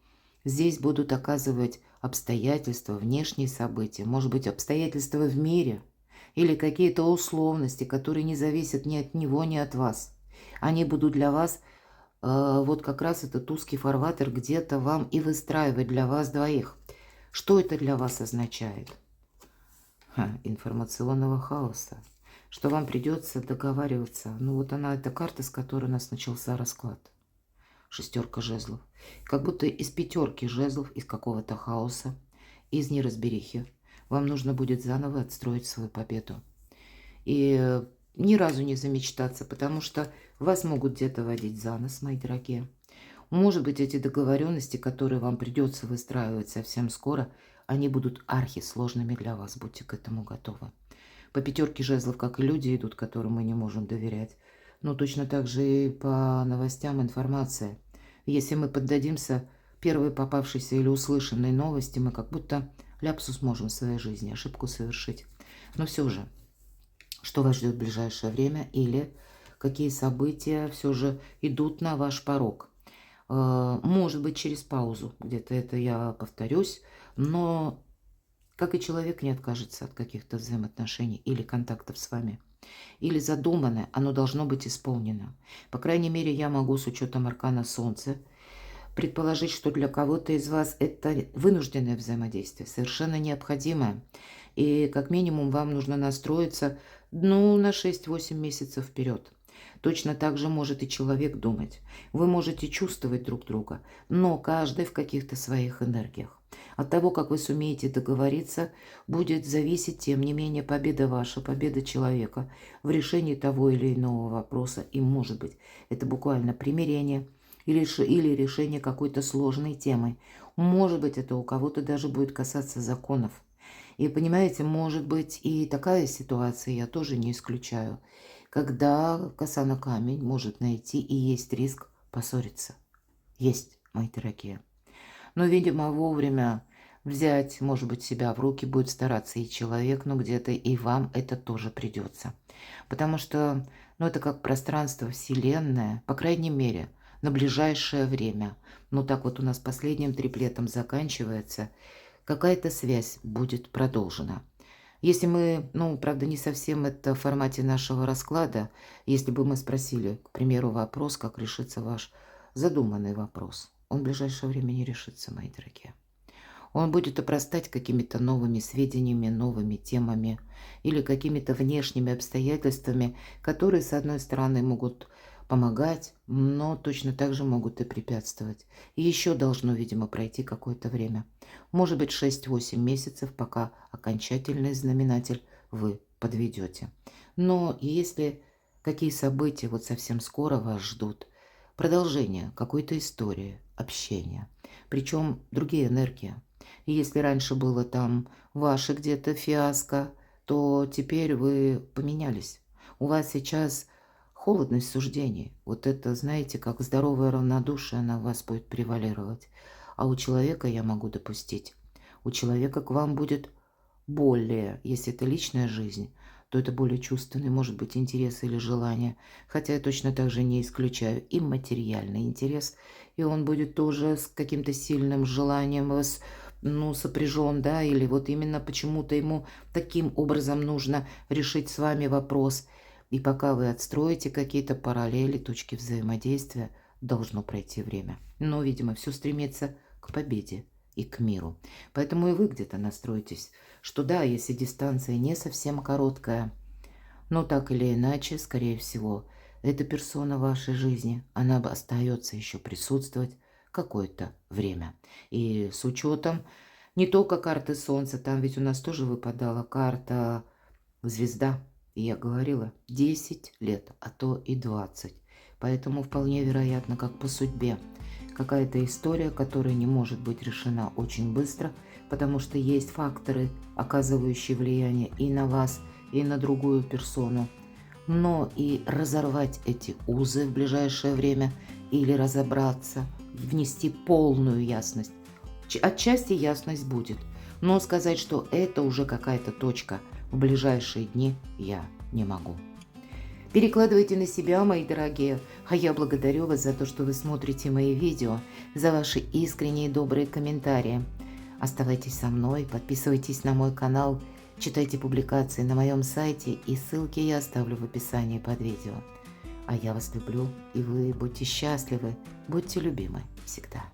здесь будут оказывать обстоятельства, внешние события, может быть, обстоятельства в мире или какие-то условности, которые не зависят ни от него, ни от вас. Они будут для вас, вот как раз этот узкий фарватер где-то вам и выстраивать для вас двоих. Что это для вас означает? Информационного хаоса. Что вам придется договариваться. Ну вот она, эта карта, с которой у нас начался расклад. Шестерка жезлов. Как будто из пятерки жезлов, из какого-то хаоса, из неразберихи. Вам нужно будет заново отстроить свою победу. И ни разу не замечтаться, потому что вас могут где-то водить за нос, мои дорогие. Может быть, эти договоренности, которые вам придется выстраивать совсем скоро, они будут архисложными для вас. Будьте к этому готовы. По пятерке жезлов, как и люди идут, которым мы не можем доверять. Но точно так же и по новостям информация. Если мы поддадимся первой попавшейся или услышанной новости, мы как будто ляпсус можем в своей жизни, ошибку совершить. Но все же, что вас ждет в ближайшее время или какие события все же идут на ваш порог. Может быть, через паузу, где-то это я повторюсь, но как и человек не откажется от каких-то взаимоотношений или контактов с вами. Или задуманное, оно должно быть исполнено. По крайней мере, я могу с учетом аркана Солнца предположить, что для кого-то из вас это вынужденное взаимодействие, совершенно необходимое. И как минимум вам нужно настроиться, ну, на 6-8 месяцев вперед. Точно так же может и человек думать. Вы можете чувствовать друг друга, но каждый в каких-то своих энергиях. От того, как вы сумеете договориться, будет зависеть, тем не менее, победа ваша, победа человека в решении того или иного вопроса. И, может быть, это буквально примирение или решение какой-то сложной темы. Может быть, это у кого-то даже будет касаться законов. И, понимаете, может быть и такая ситуация, я тоже не исключаю, когда коса на камень может найти и есть риск поссориться. Есть, мои дорогие. Но, видимо, вовремя взять, может быть, себя в руки будет стараться и человек, но где-то и вам это тоже придется. Потому что, ну, это как пространство, вселенная, по крайней мере, на ближайшее время. Ну, так вот у нас последним триплетом заканчивается. Какая-то связь будет продолжена. Если мы, ну, правда, не совсем это в формате нашего расклада, если бы мы спросили, к примеру, вопрос, как решится ваш задуманный вопрос, он в ближайшее время не решится, мои дорогие. Он будет обрастать какими-то новыми сведениями, новыми темами или какими-то внешними обстоятельствами, которые, с одной стороны, могут помогать, но точно так же могут и препятствовать. И еще должно, видимо, пройти какое-то время. Может быть, 6-8 месяцев, пока окончательный знаменатель вы подведете. Но если какие события вот совсем скоро вас ждут, продолжение какой-то истории, общения, причем другие энергии. И если раньше было там ваше где-то фиаско, то теперь вы поменялись. У вас сейчас холодность суждений. Вот это, знаете, как здоровое равнодушие на вас будет превалировать. А у человека я могу допустить. У человека к вам будет более, если это личная жизнь, то это более чувственный, может быть, интерес или желание. Хотя я точно так же не исключаю и материальный интерес. И он будет тоже с каким-то сильным желанием вас, ну, сопряжен, да, или вот именно почему-то ему таким образом нужно решить с вами вопрос. И пока вы отстроите какие-то параллели, точки взаимодействия, должно пройти время. Но, видимо, все стремится к победе и к миру. Поэтому и вы где-то настроитесь, что да, если дистанция не совсем короткая, но так или иначе, скорее всего, эта персона в вашей жизни, она остается еще присутствовать какое-то время. И с учетом не только карты Солнца, там ведь у нас тоже выпадала карта Звезда. И я говорила, 10 лет, а то и 20. Поэтому вполне вероятно, как по судьбе, какая-то история, которая не может быть решена очень быстро, потому что есть факторы, оказывающие влияние и на вас, и на другую персону. Но и разорвать эти узы в ближайшее время или разобраться, внести полную ясность. Отчасти ясность будет, но сказать, что это уже какая-то точка в ближайшие дни, я не могу. Перекладывайте на себя, мои дорогие, а я благодарю вас за то, что вы смотрите мои видео, за ваши искренние и добрые комментарии. Оставайтесь со мной, подписывайтесь на мой канал, читайте публикации на моем сайте, и ссылки я оставлю в описании под видео. А я вас люблю, и вы будьте счастливы, будьте любимы всегда.